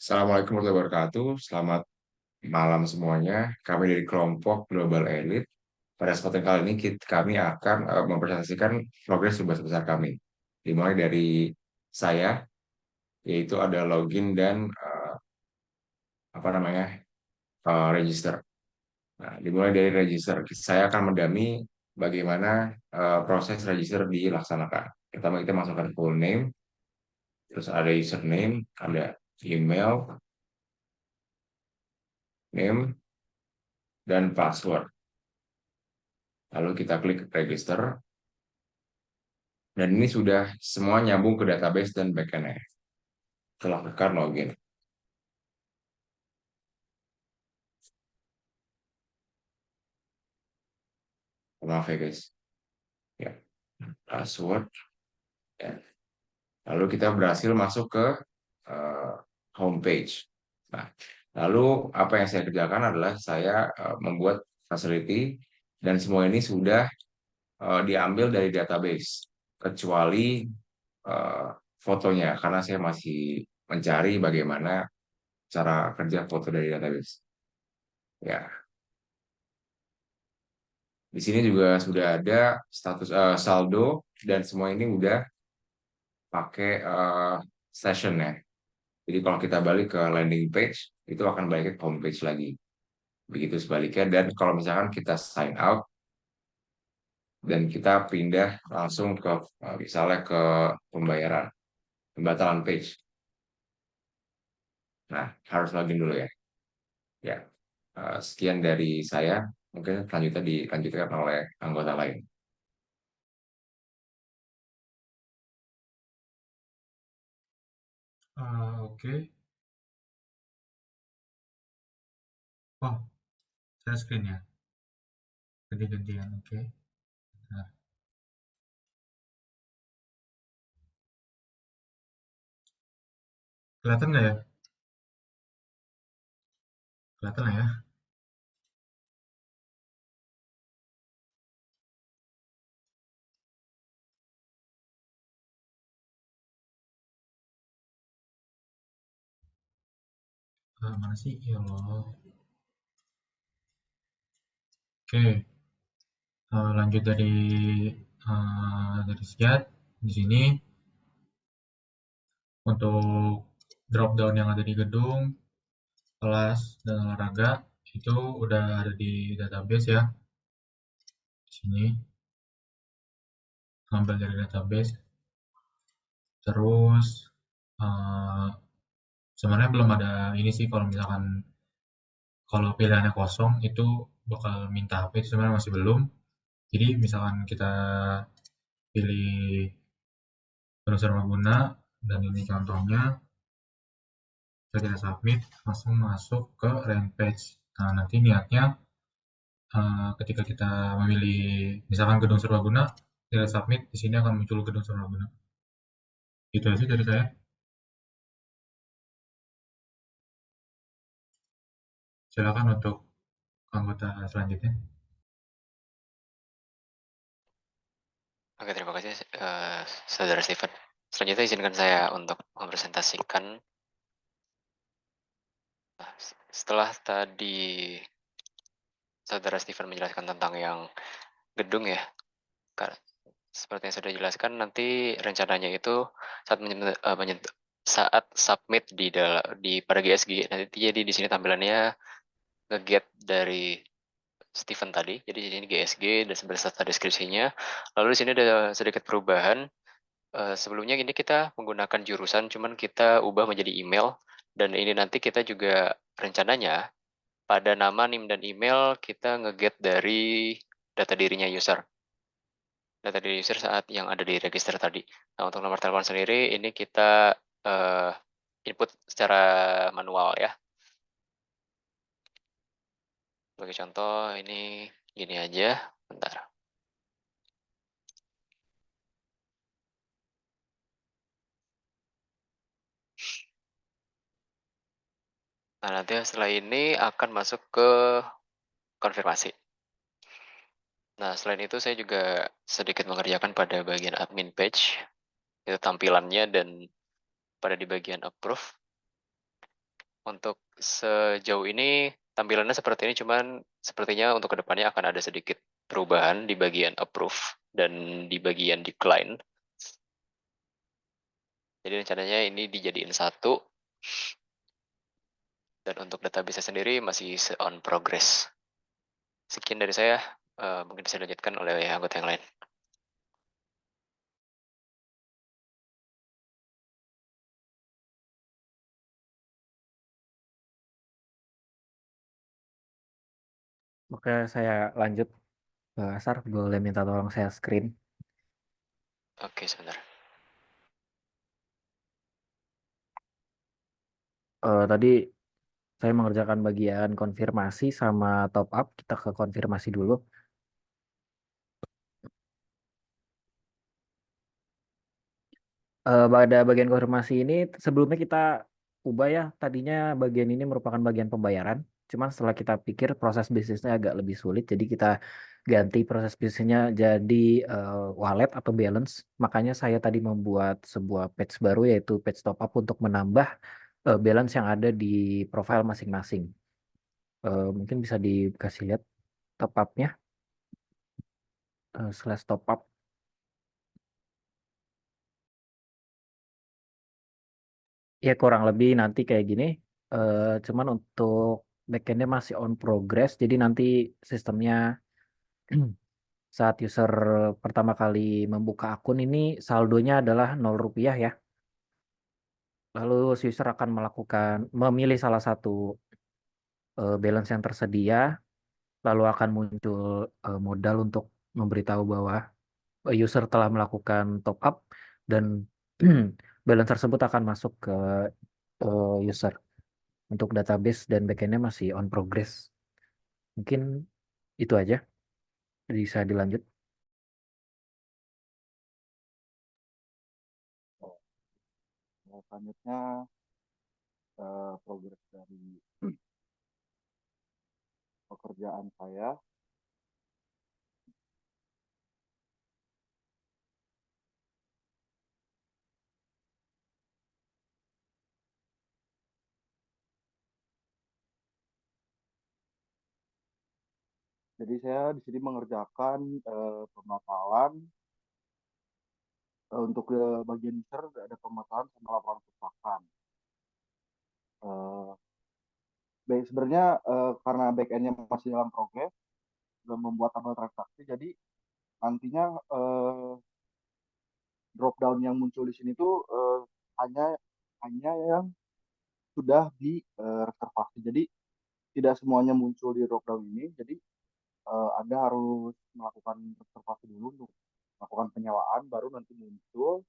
Assalamualaikum warahmatullahi wabarakatuh. Selamat malam semuanya. Kami dari kelompok Global Elite. Pada kesempatan kali ini kami akan mempresentasikan progres tugas besar kami. Dimulai dari saya, yaitu ada login dan register. Nah, dimulai dari register. Saya akan mendami bagaimana proses register dilaksanakan. Pertama kita masukkan full name, terus ada username, ada email, name, dan password. Lalu kita klik register. Dan ini sudah semua nyambung ke database dan backend-nya. Setelah tekan login. Maaf ya guys. Ya, password. Ya. Lalu kita berhasil masuk ke uh, homepage. Nah, lalu apa yang saya kerjakan adalah saya membuat facility dan semua ini sudah diambil dari database kecuali uh, fotonya karena saya masih mencari bagaimana cara kerja foto dari database. Ya, di sini juga sudah ada status saldo dan semua ini udah pakai session ya. Jadi kalau kita balik ke landing page itu akan balik ke home page lagi. Begitu sebaliknya dan kalau misalkan kita sign out dan kita pindah langsung ke misalnya ke pembayaran, pembatalan page. Nah, harus login dulu ya. Ya, sekian dari saya. Mungkin selanjutnya dilanjutkan oleh anggota lain. Oke. Oh, saya screen ya. Ganti-gantian. Oke. Nah, kelihatan nggak ya? Kelihatan lah ya. Mana sih? Ya Allah. Oke. Lanjut dari Siat. Di sini untuk drop down yang ada di gedung, kelas, dan olahraga itu udah ada di database ya. Di sini ngambil dari database. Terus eh, sebenarnya belum ada ini sih kalau misalkan kalau pilihannya kosong itu bakal minta HP itu sebenarnya masih belum. Jadi misalkan kita pilih browser guna dan ini contohnya, setelah kita submit langsung masuk ke rampage. Nah nanti niatnya ketika kita memilih misalkan gedung serbaguna, kita submit di sini akan muncul gedung serbaguna. Itu aja dari saya. Silakan untuk anggota selanjutnya. Oke, terima kasih Saudara Steven. Selanjutnya izinkan saya untuk mempresentasikan. Setelah tadi Saudara Steven menjelaskan tentang yang gedung ya, seperti yang sudah dijelaskan nanti rencananya itu saat submit di pada GSG nanti jadi di sini tampilannya nge-get dari Steven tadi. Jadi di sini GSG dan beserta deskripsinya. Lalu di sini ada sedikit perubahan. Sebelumnya ini kita menggunakan jurusan, cuman kita ubah menjadi email. Dan ini nanti kita juga rencananya pada nama, NIM, dan email kita nge-get dari data dirinya user. Data diri user saat yang ada di register tadi. Nah, untuk nomor telepon sendiri, ini kita input secara manual ya. Sebagai contoh, ini gini aja. Bentar. Nah, nanti setelah ini akan masuk ke konfirmasi. Nah, selain itu saya juga sedikit mengerjakan pada bagian admin page, itu tampilannya dan pada di bagian approve. untuk sejauh ini tampilannya seperti ini, cuman sepertinya untuk kedepannya akan ada sedikit perubahan di bagian approve dan di bagian decline. Jadi rencananya ini dijadiin satu, dan untuk database sendiri masih on progress. Sekian dari saya, mungkin bisa dilanjutkan oleh anggota yang lain. Oke, saya lanjut. Asar, boleh minta tolong saya screen. Oke, sebentar. Tadi saya mengerjakan bagian konfirmasi sama top up. Kita ke konfirmasi dulu. Pada bagian konfirmasi ini sebelumnya kita ubah ya. Tadinya bagian ini merupakan bagian pembayaran. Cuman setelah kita pikir proses bisnisnya agak lebih sulit, jadi kita ganti proses bisnisnya jadi wallet atau balance. Makanya saya tadi membuat sebuah page baru yaitu page top up untuk menambah balance yang ada di profile masing-masing. Mungkin bisa dikasih lihat top up-nya slash top up. Ya kurang lebih nanti kayak gini. Cuman untuk backendnya masih on progress. Jadi nanti sistemnya saat user pertama kali membuka akun ini saldonya adalah 0 rupiah ya. Lalu si user akan memilih salah satu balance yang tersedia. Lalu akan muncul modal untuk memberitahu bahwa user telah melakukan top up dan balance tersebut akan masuk ke user. Untuk database dan backendnya masih on progress. Mungkin itu aja. Bisa dilanjut. Selanjutnya progres dari pekerjaan saya. Jadi saya di sini mengerjakan pemapalan untuk bagian user ada pemapalan sama laporan kerusakan. Sebenarnya karena backendnya masih dalam progres, belum membuat tabel transaksi, jadi nantinya drop down yang muncul di sini tuh hanya yang sudah di reservasi. Jadi tidak semuanya muncul di drop down ini. Jadi Anda harus melakukan reservasi dulu untuk melakukan penyewaan, baru nanti muncul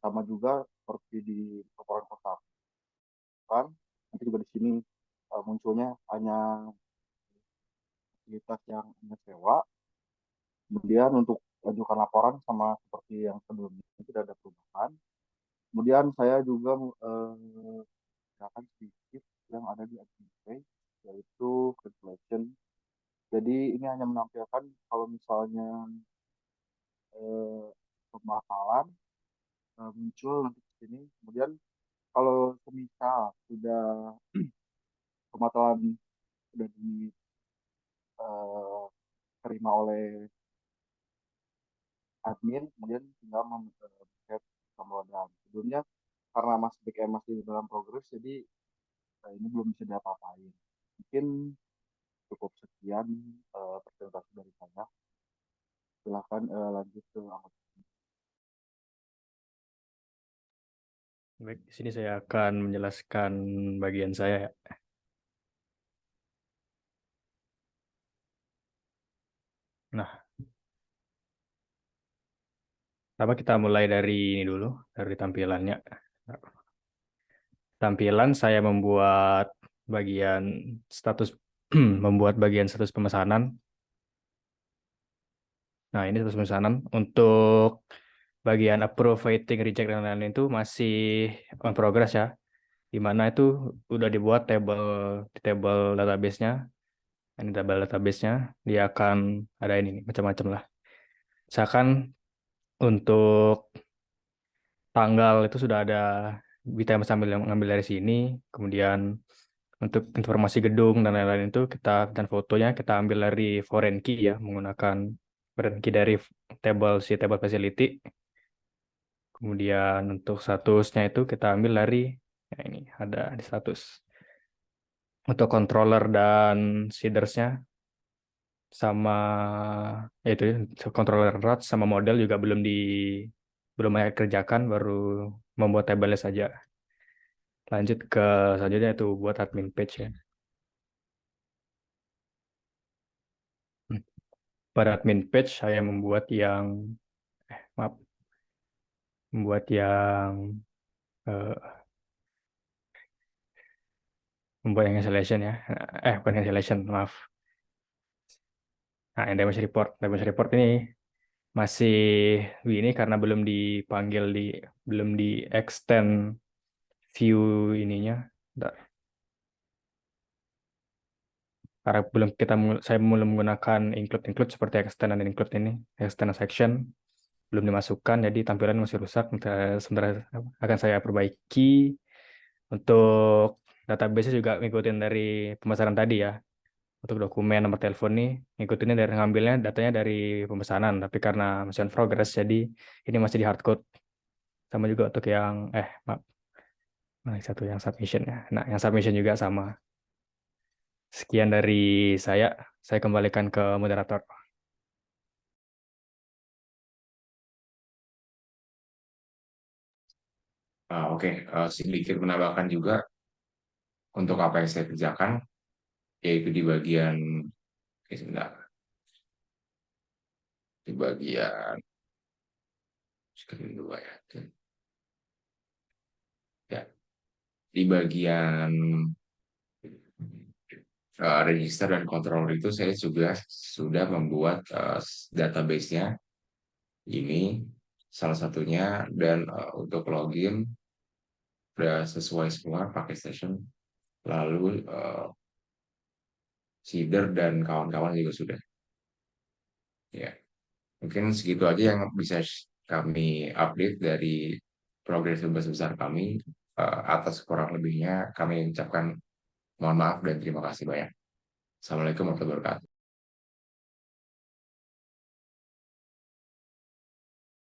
sama juga seperti di laporan kerusakan. Nanti juga di sini munculnya hanya fasilitas yang Anda sewa. Kemudian untuk ajukan laporan sama seperti yang sebelumnya tidak ada perubahan. Kemudian saya juga akan sedikit yang ada di admin page yaitu calculation. Jadi ini hanya menampilkan kalau misalnya pemahalan muncul nanti di sini. Kemudian kalau semisal sudah pemahalan sudah diterima oleh admin, kemudian tinggal set downloadan. Sebelumnya karena masih backend masih dalam progres, jadi ini belum bisa diapa-apain. Mungkin cukup sekian presentasi dari saya. Silahkan lanjut ke anggota. Baik, di sini saya akan menjelaskan bagian saya ya. Nah, pertama kita mulai dari ini dulu, dari tampilannya. Tampilan saya membuat bagian status membuat bagian status pemesanan. Nah, ini status pemesanan. Untuk bagian approve, waiting, reject, dan lain-lain itu masih on progress ya. Di mana itu udah dibuat di table database-nya. Ini table database-nya, dia akan ada ini macam-macam lah. Misalkan untuk tanggal itu sudah ada kita sambil ngambil dari sini. Kemudian untuk informasi gedung dan lain-lain itu dan fotonya kita ambil dari foreign key ya, menggunakan foreign key dari table facility. Kemudian untuk statusnya itu kita ambil dari ini ada di status. Untuk controller dan seedersnya sama yaitu controller route sama model juga belum saya kerjakan, baru membuat tabelnya saja. Lanjut ke selanjutnya itu buat admin page ya. Pada admin page saya membuat yang installation ya. Bukan installation, maaf. Nah, yang damage report ini masih ini karena belum di extend view ininya. Karena saya belum menggunakan include seperti extend dan include ini, extend section belum dimasukkan, jadi tampilan masih rusak. Sebentar akan saya perbaiki. Untuk database juga ngikutin dari pemesanan tadi ya. Untuk dokumen nomor telepon nih ngikutinnya dari ngambilnya datanya dari pemesanan, tapi karena masih on progress jadi ini masih di hardcode. Sama juga untuk yang maaf. Nah, satu yang submission ya. Nah, yang submission juga sama. Sekian dari saya kembalikan ke moderator. Oke, sedikit menambahkan juga untuk apa yang saya kerjakan, yaitu di bagian screen dua ya. Ya, di bagian register dan controller itu saya juga sudah membuat database-nya ini salah satunya, dan untuk login sudah sesuai semua pakai session, lalu seeder dan kawan-kawan juga sudah. Ya, mungkin segitu aja yang bisa kami update dari progres besar kami. Atas kurang lebihnya kami ucapkan mohon maaf dan terima kasih banyak. Assalamualaikum warahmatullahi wabarakatuh.